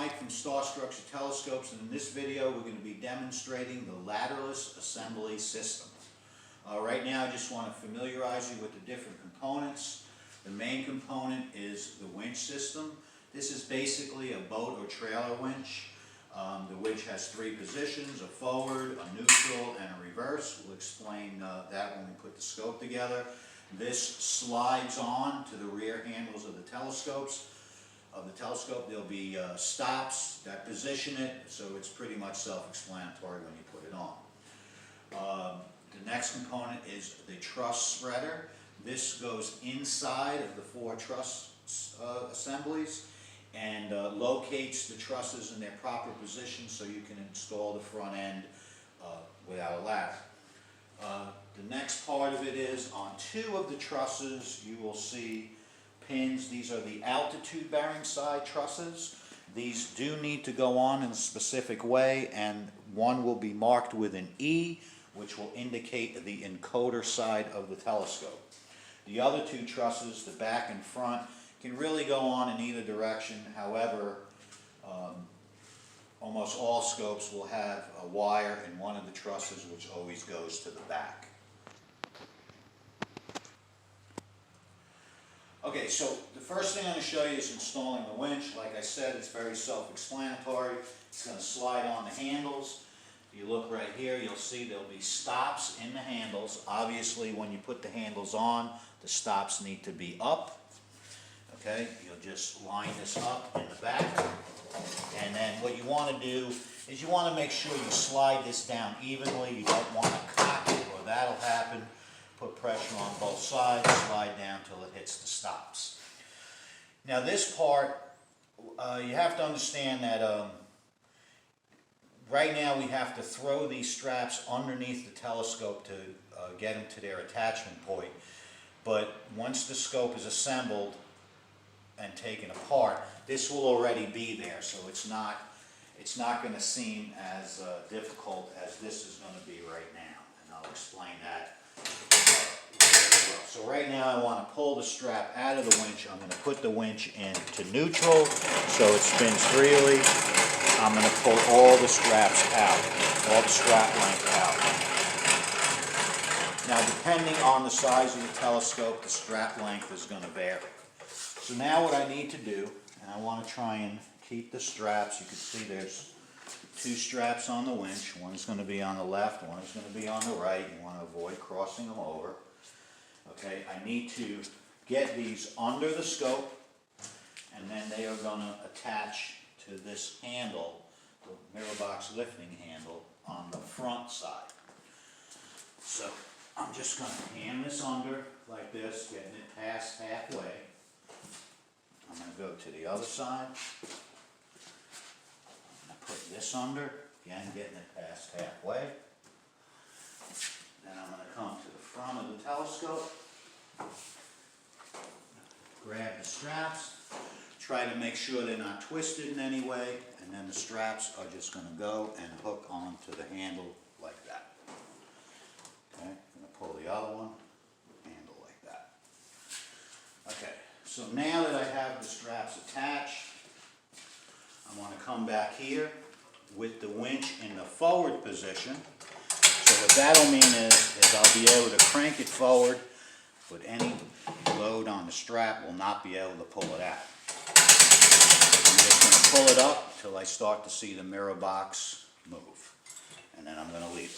Mike from StarDtructure telescopes, and in this video we're going to be demonstrating the latterless assembly system. Right now I just want to familiarize you with the different components. The main component is the winch system. This is basically a boat or trailer winch. The winch has three positions: a forward, a neutral, and a reverse. We'll explain that when we put the scope together. This slides on to the rear handles of the telescopes. There'll be stops that position it, so it's pretty much self-explanatory when you put it on. The next component is the truss spreader. This goes inside of the four truss assemblies and locates the trusses in their proper position so you can install the front end without a ladder. The next part of it is on two of the trusses you will see pins. These are the altitude bearing side trusses. These do need to go on in a specific way, and one will be marked with an E, which will indicate the encoder side of the telescope. The other two trusses, the back and front, can really go on in either direction. However, almost all scopes will have a wire in one of the trusses which always goes to the back. Okay, so the first thing I'm going to show you is installing the winch. Like I said, it's very self-explanatory. It's going to slide on the handles. If you look right here, you'll see there'll be stops in the handles. Obviously, when you put the handles on, the stops need to be up. Okay, you'll just line this up in the back. And then what you want to do is you want to make sure you slide this down evenly. You don't want to cock it, or that'll happen. Put pressure on both sides, slide down till it hits the stops. Now this part, you have to understand that right now we have to throw these straps underneath the telescope to get them to their attachment point. But once the scope is assembled and taken apart, this will already be there, so it's not going to seem as difficult as this is going to be right now, and I'll explain that. So right now I want to pull the strap out of the winch. I'm going to put the winch into neutral so it spins freely. I'm going to pull all the straps out, all the strap length out. Now depending on the size of the telescope, the strap length is going to vary. So now what I need to do, and I want to try and keep the straps, you can see there's two straps on the winch. One is going to be on the left, one is going to be on the right. You want to avoid crossing them over. Okay, I need to get these under the scope, and then they are going to attach to this handle, the mirror box lifting handle, on the front side. So I'm just going to hand this under like this, getting it past halfway. I'm going to go to the other side. I'm going to put this under, again getting it past halfway. Then I'm going to come to the front of the telescope, grab the straps, try to make sure they're not twisted in any way, and then the straps are just going to go and hook onto the handle like that. Okay, I'm going to pull the other one, handle like that. Okay, so now that I have the straps attached, I want to come back here with the winch in the forward position. So what that'll mean is I'll be able to crank it forward, but any load on the strap will not be able to pull it out. I'm just going to pull it up till I start to see the mirror box move, and then I'm going to leave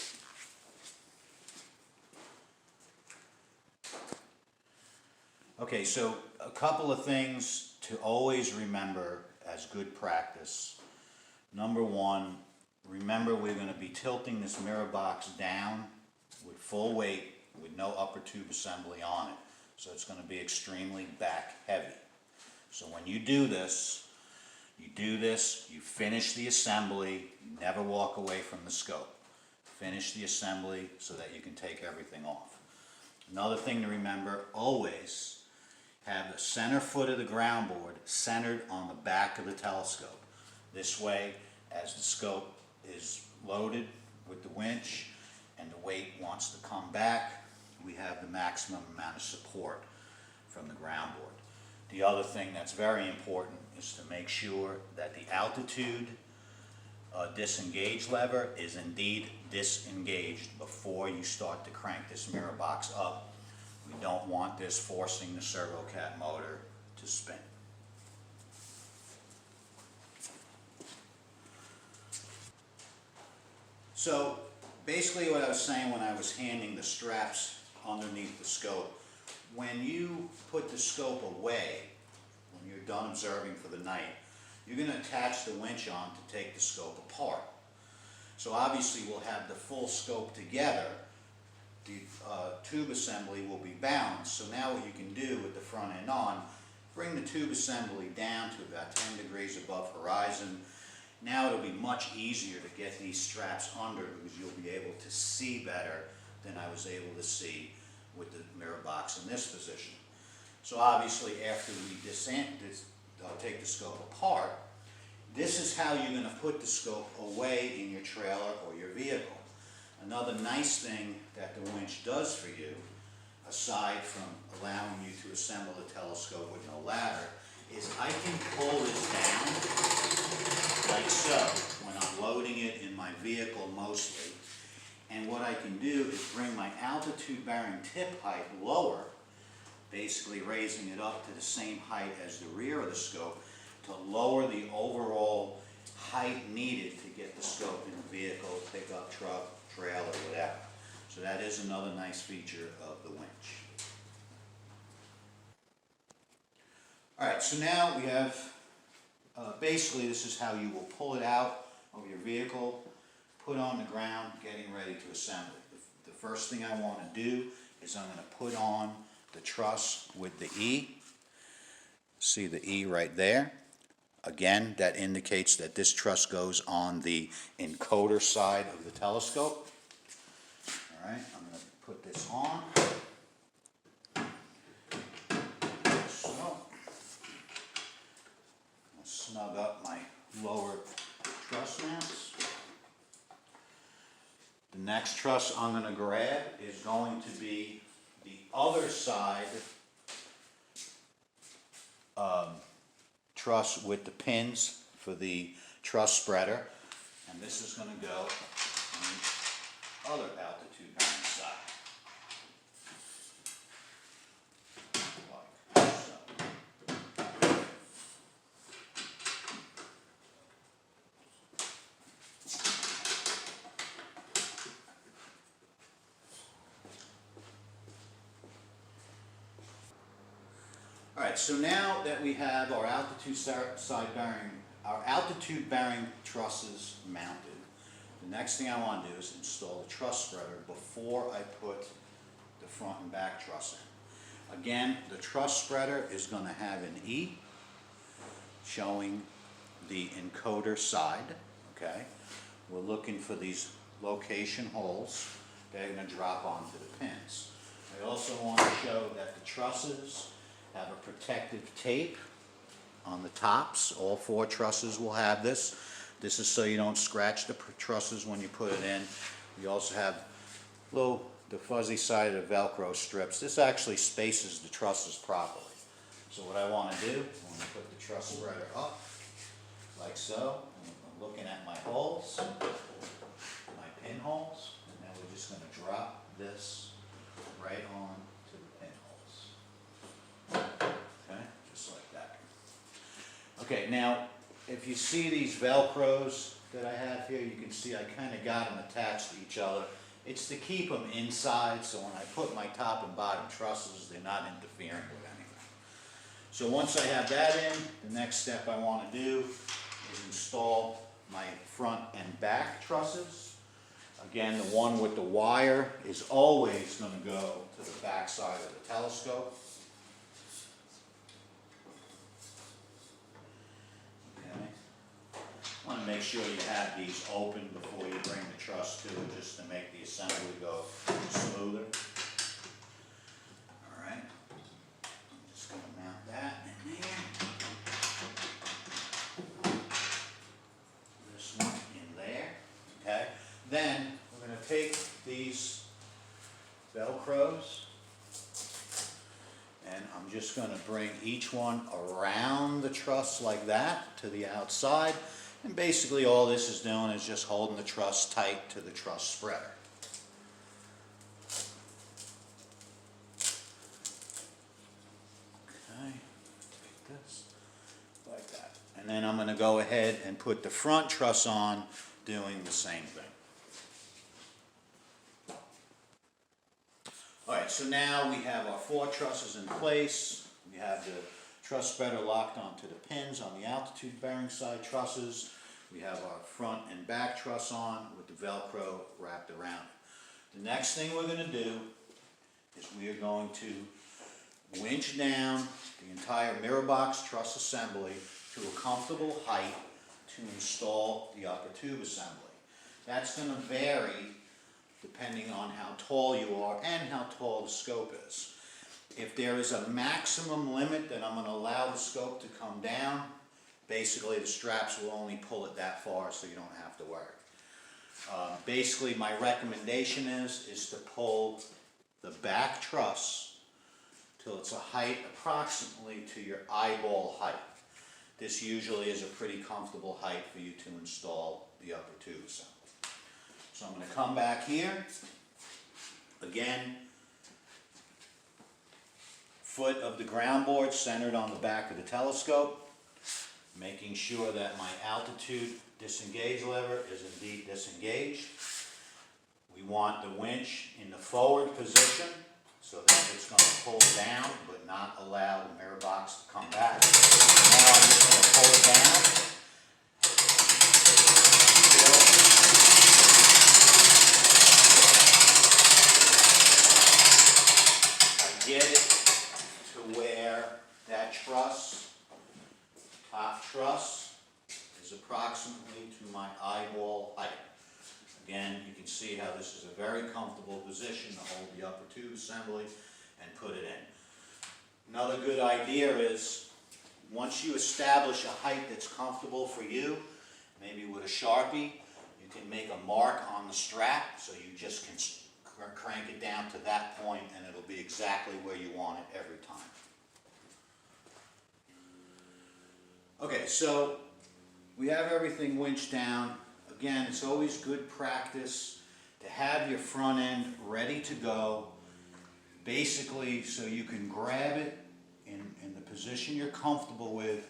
it. Okay, so a couple of things to always remember as good practice. Number one, remember we're going to be tilting this mirror box down with full weight with no upper tube assembly on it. So it's going to be extremely back heavy. So when you do this, you finish the assembly, you never walk away from the scope. Finish the assembly so that you can take everything off. Another thing to remember, always have the center foot of the ground board centered on the back of the telescope. This way, as the scope is loaded with the winch and the weight wants to come back, we have the maximum amount of support from the ground board. The other thing that's very important is to make sure that the altitude disengage lever is indeed disengaged before you start to crank this mirror box up. We don't want this forcing the servo cat motor to spin. So basically what I was saying when I was handing the straps underneath the scope, when you put the scope away, when you're done observing for the night, you're going to attach the winch on to take the scope apart. So obviously we'll have the full scope together. The tube assembly will be balanced. So now what you can do with the front end on, bring the tube assembly down to about 10 degrees above horizon. Now it'll be much easier to get these straps under because you'll be able to see better than I was able to see with the mirror box in this position. So obviously after we take the scope apart, this is how you're going to put the scope away in your trailer or your vehicle. Another nice thing that the winch does for you, aside from allowing you to assemble the telescope with no ladder, is I can pull this down like so when I'm loading it in my vehicle mostly. And what I can do is bring my altitude bearing tip height lower, basically raising it up to the same height as the rear of the scope to lower the overall height needed to get the scope in the vehicle, pickup truck, trailer, whatever. So that is another nice feature of the winch. Alright, so now we have, basically this is how you will pull it out of your vehicle, put on the ground, getting ready to assemble it. The first thing I want to do is I'm going to put on the truss with the E. See the E right there? Again, that indicates that this truss goes on the encoder side of the telescope. Alright, I'm going to put this on. So, I'll snug up my lower truss mounts. The next truss I'm going to grab is going to be the other side truss with the pins for the truss spreader, and this is going to go on the other altitude bearing side. Like so. Alright, so now that we have our altitude bearing trusses mounted, the next thing I want to do is install the truss spreader before I put the front and back truss in. Again, the truss spreader is going to have an E showing the encoder side. Okay, we're looking for these location holes. They're going to drop onto the pins. I also want to show that the trusses have a protective tape on the tops. All 4 trusses will have this. This is so you don't scratch the trusses when you put it in. We also have the fuzzy side of the Velcro strips. This actually spaces the trusses properly. So what I want to do, I want to put the truss spreader up like so. I'm looking at my holes, my pin holes, and then we're just going to drop this right on to the pin holes. Okay, just like that. Okay, now if you see these Velcros that I have here, you can see I kind of got them attached to each other. It's to keep them inside, so when I put my top and bottom trusses, they're not interfering with anything. So once I have that in, the next step I want to do is install my front and back trusses. Again, the one with the wire is always going to go to the back side of the telescope. Okay. I want to make sure you have these open before you bring the truss to it, just to make the assembly go smoother. Alright, I'm just going to mount that in there. This one in there. Okay. Then we're going to take these Velcros and I'm just just going to bring each one around the truss like that to the outside. And basically all this is doing is just holding the truss tight to the truss spreader. Okay, take this like that. And then I'm going to go ahead and put the front truss on, doing the same thing. Alright, so now we have our 4 trusses in place. We have the truss spreader locked onto the pins on the altitude bearing side trusses. We have our front and back truss on with the Velcro wrapped around it. The next thing we're going to do is we are going to winch down the entire mirror box truss assembly to a comfortable height to install the upper tube assembly. That's going to vary depending on how tall you are and how tall the scope is. If there is a maximum limit that I'm going to allow the scope to come down, basically the straps will only pull it that far, so you don't have to worry. Basically my recommendation is to pull the back truss till it's a height approximately to your eyeball height. This usually is a pretty comfortable height for you to install the upper tube assembly. So I'm going to come back here, again, foot of the ground board centered on the back of the telescope, making sure that my altitude disengage lever is indeed disengaged. We want the winch in the forward position so that it's going to pull down but not allow the mirror box to come back. Now I'm just going to pull it down. Get it to where that truss, top truss, is approximately to my eyeball height. Again, you can see how this is a very comfortable position to hold the upper tube assembly and put it in. Another good idea is, once you establish a height that's comfortable for you, maybe with a Sharpie, you can make a mark on the strap so you just can crank it down to that point and it'll be exactly where you want it every time. Okay, so we have everything winched down. Again, it's always good practice to have your front end ready to go, basically so you can grab it in the position you're comfortable with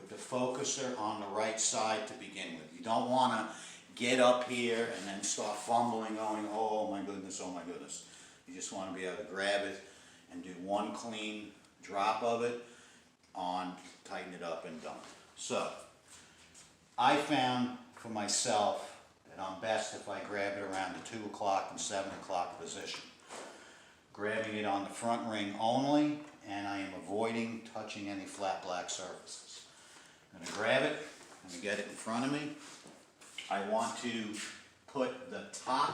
the focuser on the right side to begin with. You don't want to get up here and then start fumbling, going, oh my goodness, oh my goodness. You just want to be able to grab it and do one clean drop of it on, tighten it up and done. So, I found for myself that I'm best if I grab it around the 2 o'clock and 7 o'clock position. Grabbing it on the front ring only, and I am avoiding touching any flat black surfaces. I'm going to grab it, I'm going to get it in front of me. I want to put the top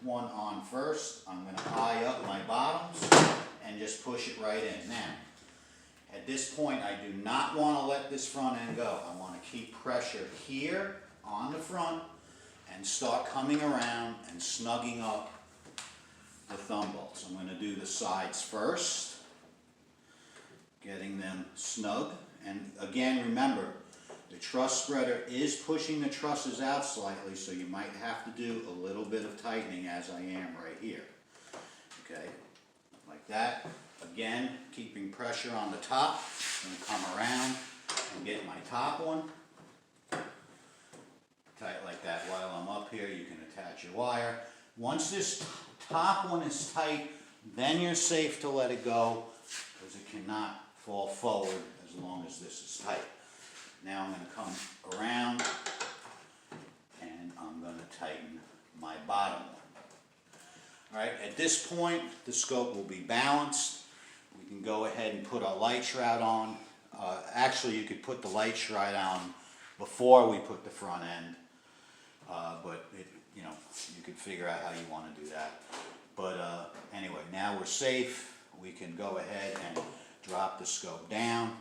one on first. I'm going to eye up my bottoms and just push it right in. Now, at this point, I do not want to let this front end go. I want to keep pressure here on the front and start coming around and snugging up the thumb bolts. I'm going to do the sides first, getting them snug. And again, remember, the truss spreader is pushing the trusses out slightly, so you might have to do a little bit of tightening as I am right here. Okay, like that. Again, keeping pressure on the top. I'm going to come around and get my top one. Tight like that. While I'm up here, you can attach your wire. Once this top one is tight, then you're safe to let it go, because it cannot fall forward as long as this is tight. Now I'm going to come around and I'm going to tighten my bottom one. Alright, at this point the scope will be balanced. We can go ahead and put our light shroud on. Actually, you could put the light shroud on before we put the front end, but you could figure out how you want to do that. But anyway, now we're safe. We can go ahead and drop the scope down.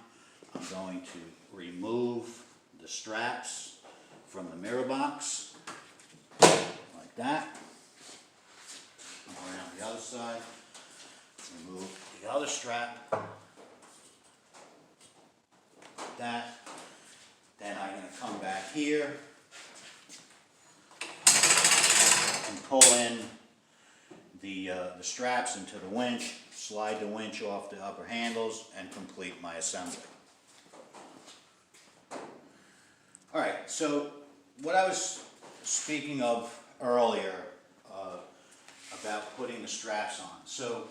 I'm going to remove the straps from the mirror box, like that. Around the other side, remove the other strap like that. Then I'm going to come back here and pull in the straps into the winch, slide the winch off the upper handles, and complete my assembly. Alright, so what I was speaking of earlier about putting the straps on. So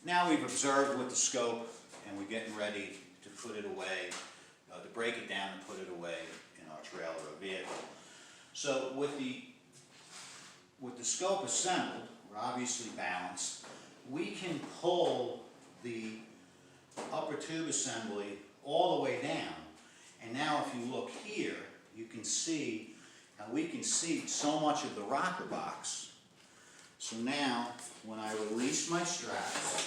now we've observed with the scope and we're getting ready to put it away, to break it down and put it away in our trailer or vehicle. So with the scope assembled, we're obviously balanced. We can pull the upper tube assembly all the way down. And now if you look here, you can see how we can see so much of the rocker box. So now, when I release my straps,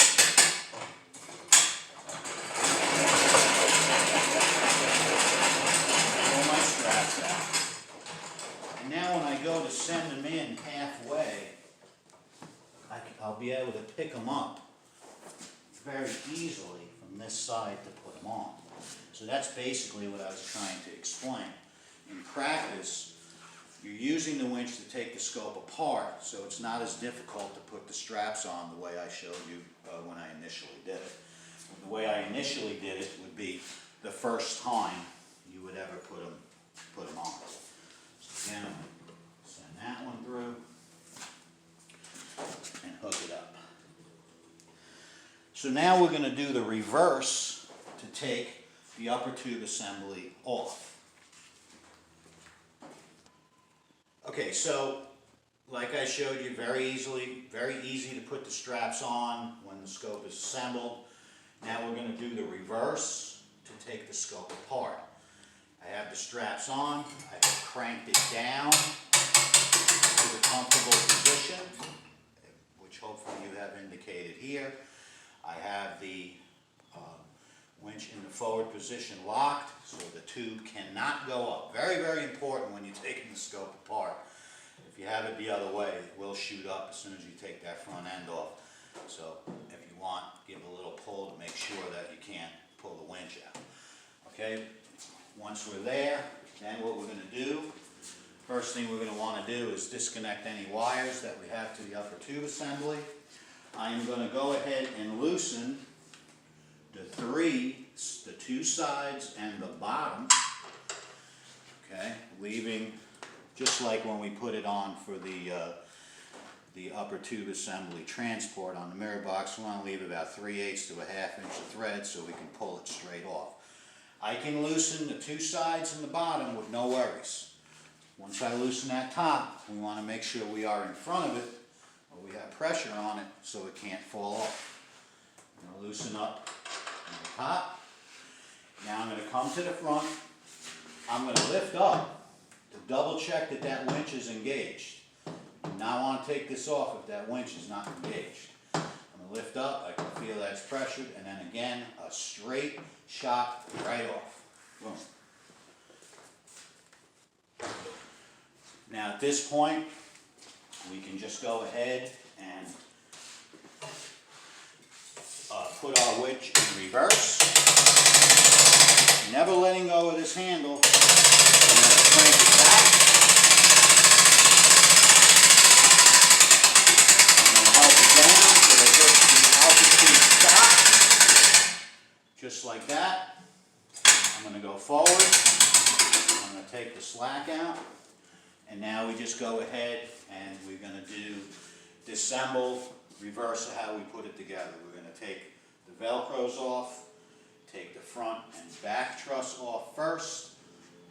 pull my straps out. And now when I go to send them in halfway, I'll be able to pick them up very easily from this side to put them on. So that's basically what I was trying to explain. In practice, you're using the winch to take the scope apart, so it's not as difficult to put the straps on the way I showed you when I initially did it. The way I initially did it would be the first time you would ever put them on. So again, send that one through and hook it up. So now we're going to do the reverse to take the upper tube assembly off. Okay, so like I showed you, very easy to put the straps on when the scope is assembled. Now we're going to do the reverse to take the scope apart. I have the straps on, I have cranked it down to the comfortable position, which hopefully you have indicated here. I have the winch in the forward position locked, so the tube cannot go up. Very, very important when you're taking the scope apart. If you have it the other way, it will shoot up as soon as you take that front end off. So if you want, give it a little pull to make sure that you can't pull the winch out. Okay, once we're there, then what we're going to do, first thing we're going to want to do is disconnect any wires that we have to the upper tube assembly. I am going to go ahead and loosen the two sides and the bottom, okay, leaving, just like when we put it on for the upper tube assembly transport on the mirror box, we want to leave about 3/8 to a 1/2 inch of thread so we can pull it straight off. I can loosen the two sides and the bottom with no worries. Once I loosen that top, we want to make sure we are in front of it, or we have pressure on it so it can't fall off. I'm going to loosen up the top. Now I'm going to come to the front. I'm going to lift up to double check that that winch is engaged. I do not want to take this off if that winch is not engaged. I'm going to lift up, I can feel that's pressured, and then again, a straight shot right off. Boom. Now at this point, we can just go ahead and put our winch in reverse. Never letting go of this handle. I'm going to crank it back. I'm going to help it down so that it hits the altitude stop. Just like that. I'm going to go forward. I'm going to take the slack out. And now we just go ahead and we're going to do disassemble, reverse of how we put it together. We're going to take the Velcros off. Take the front and back truss off first,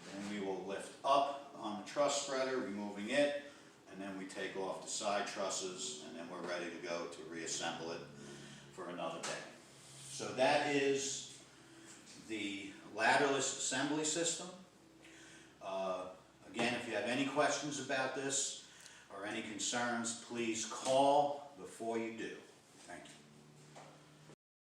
then we will lift up on the truss spreader, removing it, and then we take off the side trusses, and then we're ready to go to reassemble it for another day. So that is the ladderless assembly system. Again, if you have any questions about this or any concerns, please call before you do.